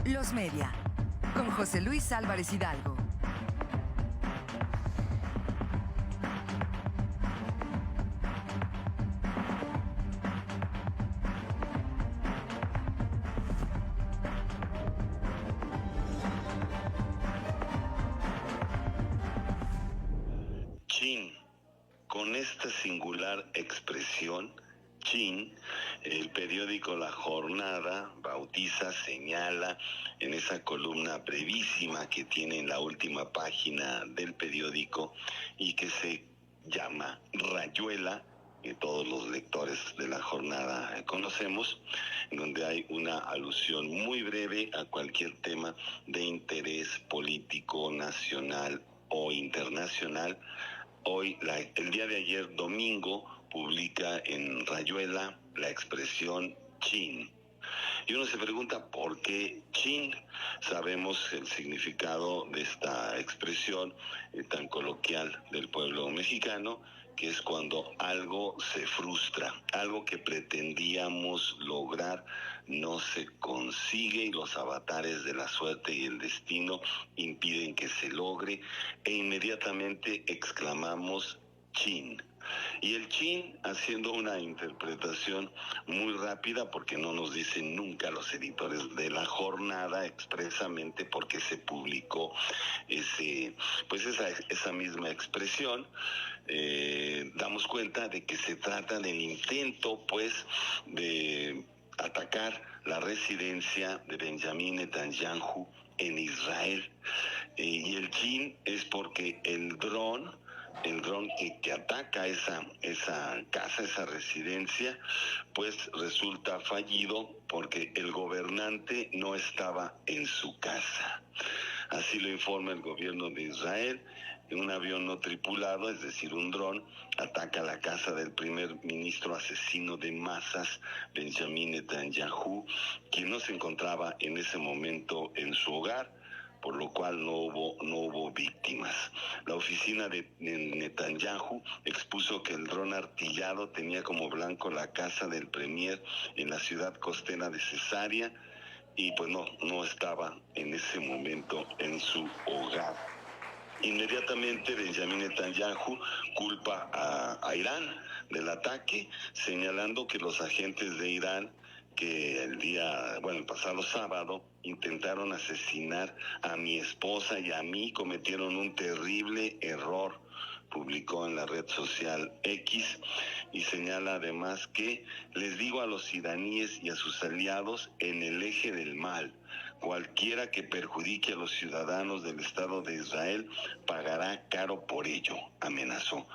Los Media, con José Luis Álvarez Hidalgo. Chin, con esta singular expresión, chin, el periódico La Jornada bautiza, señala en esa columna brevísima que tiene en la última página del periódico y que se llama Rayuela, que todos los lectores de La Jornada conocemos, en donde hay una alusión muy breve a cualquier tema de interés político, nacional o internacional. Hoy, el día de ayer, domingo, publica en Rayuela la expresión chin. Y uno se pregunta por qué chin. Sabemos el significado de esta expresión tan coloquial del pueblo mexicano, que es cuando algo se frustra, algo que pretendíamos lograr no se consigue y los avatares de la suerte y el destino impiden que se logre e inmediatamente exclamamos chin. Y el chin, haciendo una interpretación muy rápida, porque no nos dicen nunca los editores de La Jornada expresamente porque se publicó esa misma expresión, damos cuenta de que se trata del intento, de atacar la residencia de Benjamín Netanyahu en Israel. Y el chin es porque el dron que ataca esa casa, esa residencia, pues resulta fallido porque el gobernante no estaba en su casa. Así lo informa el gobierno de Israel. Un avión no tripulado, es decir, un dron, ataca la casa del primer ministro asesino de masas, Benjamín Netanyahu, quien no se encontraba en ese momento en su hogar, por lo cual no hubo víctimas. La oficina de Netanyahu expuso que el dron artillado tenía como blanco la casa del premier en la ciudad costera de Cesarea y pues no estaba en ese momento en su hogar. Inmediatamente Benjamín Netanyahu culpa a Irán del ataque, señalando que los agentes de Irán que el pasado sábado intentaron asesinar a mi esposa y a mí, cometieron un terrible error, publicó en la red social X, y señala además que les digo a los iraníes y a sus aliados en el eje del mal, cualquiera que perjudique a los ciudadanos del Estado de Israel pagará caro por ello, amenazó.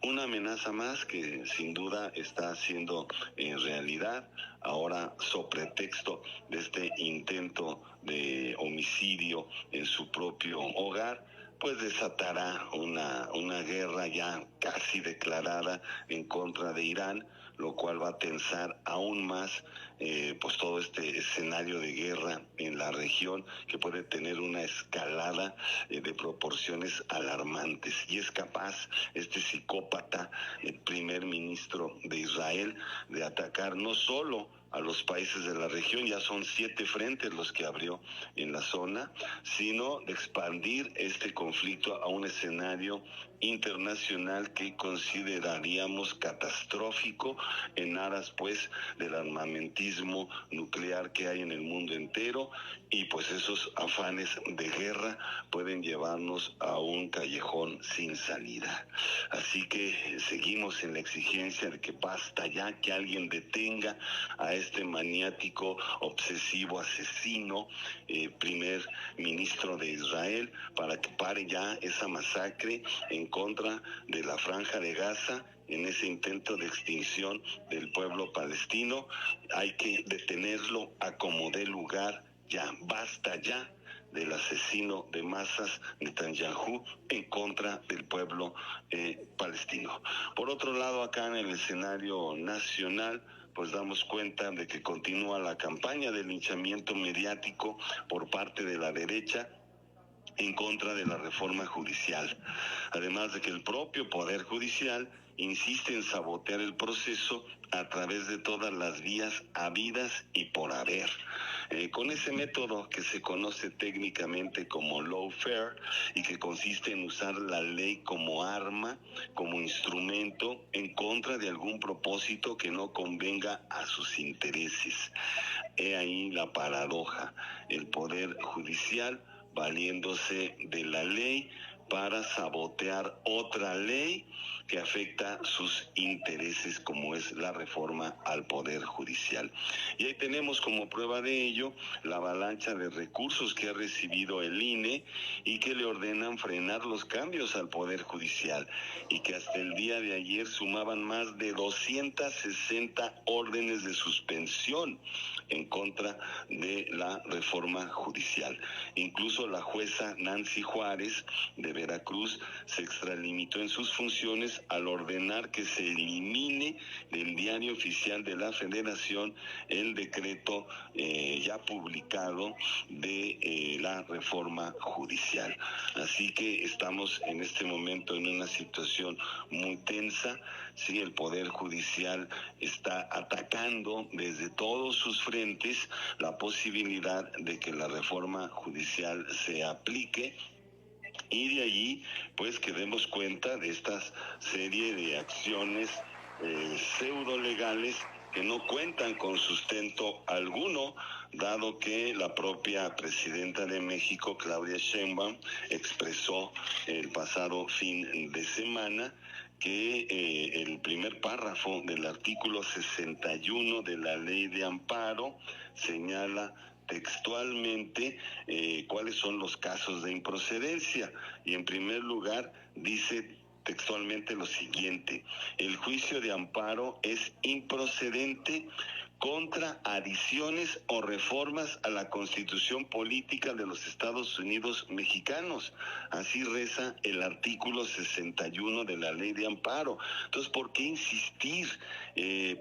Una amenaza más que sin duda está haciendo realidad ahora sobre pretexto de este intento de homicidio en su propio hogar, pues desatará una guerra ya casi declarada en contra de Irán, lo cual va a tensar aún más pues todo este escenario de guerra en la región, que puede tener una escalada de proporciones alarmantes. Y es capaz este psicópata, el primer ministro de Israel, de atacar no solo a los países de la región, ya son 7 frentes los que abrió en la zona, sino de expandir este conflicto a un escenario internacional que consideraríamos catastrófico en aras pues del armamentismo nuclear que hay en el mundo entero, y pues esos afanes de guerra pueden llevarnos a un callejón sin salida. Así que seguimos en la exigencia de que basta ya, que alguien detenga a este maniático, obsesivo, asesino, primer ministro de Israel, para que pare ya esa masacre en contra de la Franja de Gaza, en ese intento de extinción del pueblo palestino. Hay que detenerlo a como dé lugar ya, basta ya del asesino de masas Netanyahu en contra del pueblo palestino. Por otro lado, acá en el escenario nacional, pues damos cuenta de que continúa la campaña de linchamiento mediático por parte de la derecha en contra de la reforma judicial, además de que el propio Poder Judicial insiste en sabotear el proceso a través de todas las vías habidas y por haber. Con ese método que se conoce técnicamente como lawfare y que consiste en usar la ley como arma, como instrumento en contra de algún propósito que no convenga a sus intereses. He ahí la paradoja, el Poder Judicial valiéndose de la ley para sabotear otra ley que afecta sus intereses, como es la reforma al Poder Judicial. Y ahí tenemos como prueba de ello la avalancha de recursos que ha recibido el INE y que le ordenan frenar los cambios al Poder Judicial, y que hasta el día de ayer sumaban más de 260 órdenes de suspensión en contra de la reforma judicial. Incluso la jueza Nancy Juárez de Veracruz se extralimitó en sus funciones al ordenar que se elimine del Diario Oficial de la Federación el decreto ya publicado de la reforma judicial. Así que estamos en este momento en una situación muy tensa. Sí, el Poder Judicial está atacando desde todos sus frentes la posibilidad de que la reforma judicial se aplique, y de allí pues que demos cuenta de esta serie de acciones pseudo legales que no cuentan con sustento alguno, dado que la propia presidenta de México, Claudia Sheinbaum, expresó el pasado fin de semana que el primer párrafo del artículo 61 de la Ley de Amparo señala textualmente cuáles son los casos de improcedencia, y en primer lugar dice textualmente lo siguiente: el juicio de amparo es improcedente contra adiciones o reformas a la Constitución Política de los Estados Unidos Mexicanos. Así reza el artículo 61 de la Ley de Amparo. Entonces, ¿por qué insistir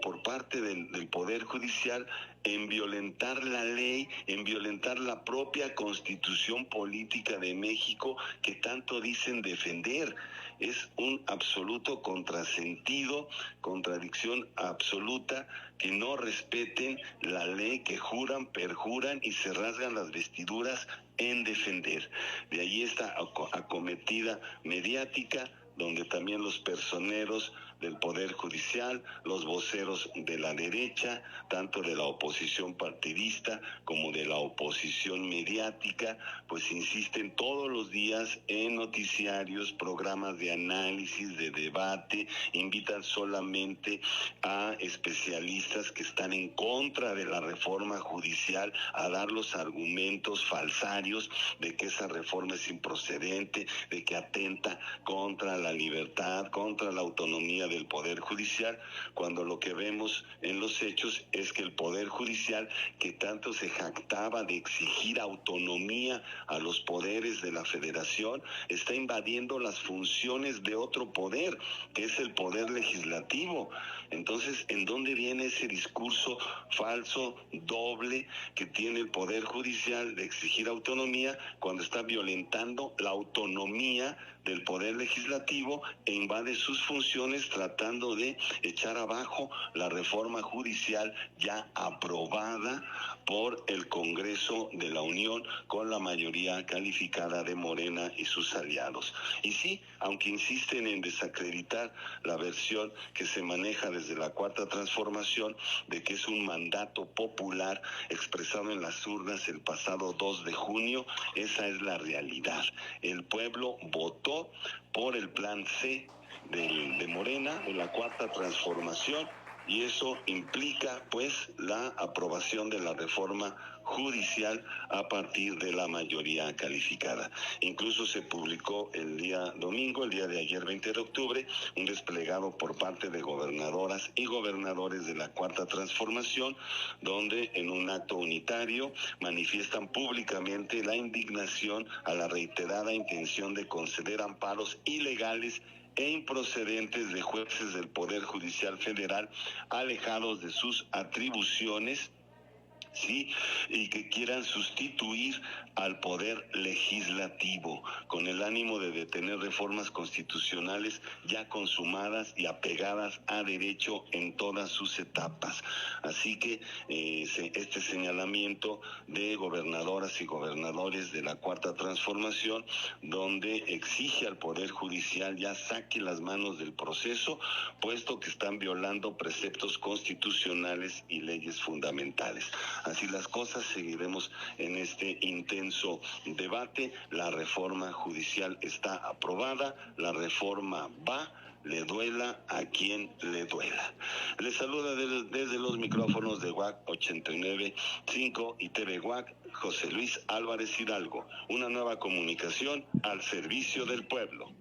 por parte del Poder Judicial en violentar la ley, en violentar la propia Constitución Política de México que tanto dicen defender? Es un absoluto contrasentido, contradicción absoluta, que no respeten la ley que juran, perjuran y se rasgan las vestiduras en defender. De ahí esta acometida mediática, donde también los personeros del Poder Judicial, los voceros de la derecha, tanto de la oposición partidista como de la oposición mediática, pues insisten todos los días en noticiarios, programas de análisis, de debate, invitan solamente a especialistas que están en contra de la reforma judicial a dar los argumentos falsarios de que esa reforma es improcedente, de que atenta contra la libertad, contra la autonomía del Poder Judicial, cuando lo que vemos en los hechos es que el Poder Judicial, que tanto se jactaba de exigir autonomía a los poderes de la Federación, está invadiendo las funciones de otro poder, que es el Poder Legislativo. Entonces, ¿en dónde viene ese discurso falso, doble, que tiene el Poder Judicial de exigir autonomía cuando está violentando la autonomía del Poder Legislativo e invade sus funciones tratando de echar abajo la reforma judicial ya aprobada por el Congreso de la Unión con la mayoría calificada de Morena y sus aliados? Y sí, aunque insisten en desacreditar la versión que se maneja desde la Cuarta Transformación de que es un mandato popular expresado en las urnas el pasado 2 de junio, esa es la realidad. El pueblo votó por el plan C de Morena, de la Cuarta Transformación, y eso implica pues la aprobación de la reforma judicial a partir de la mayoría calificada. Incluso se publicó el día domingo, el día de ayer 20 de octubre, un desplegado por parte de gobernadoras y gobernadores de la Cuarta Transformación, donde en un acto unitario manifiestan públicamente la indignación a la reiterada intención de conceder amparos ilegales e improcedentes de jueces del Poder Judicial Federal alejados de sus atribuciones ¿sí? Y que quieran sustituir al poder legislativo con el ánimo de detener reformas constitucionales ya consumadas y apegadas a derecho en todas sus etapas. Así que este señalamiento de gobernadoras y gobernadores de la Cuarta Transformación, donde exige al Poder Judicial ya saque las manos del proceso, puesto que están violando preceptos constitucionales y leyes fundamentales. Así las cosas, seguiremos en este intenso debate. La reforma judicial está aprobada, la reforma va, le duela a quien le duela. Les saluda desde los micrófonos de WAC 89.5 y TV WAC, José Luis Álvarez Hidalgo. Una nueva comunicación al servicio del pueblo.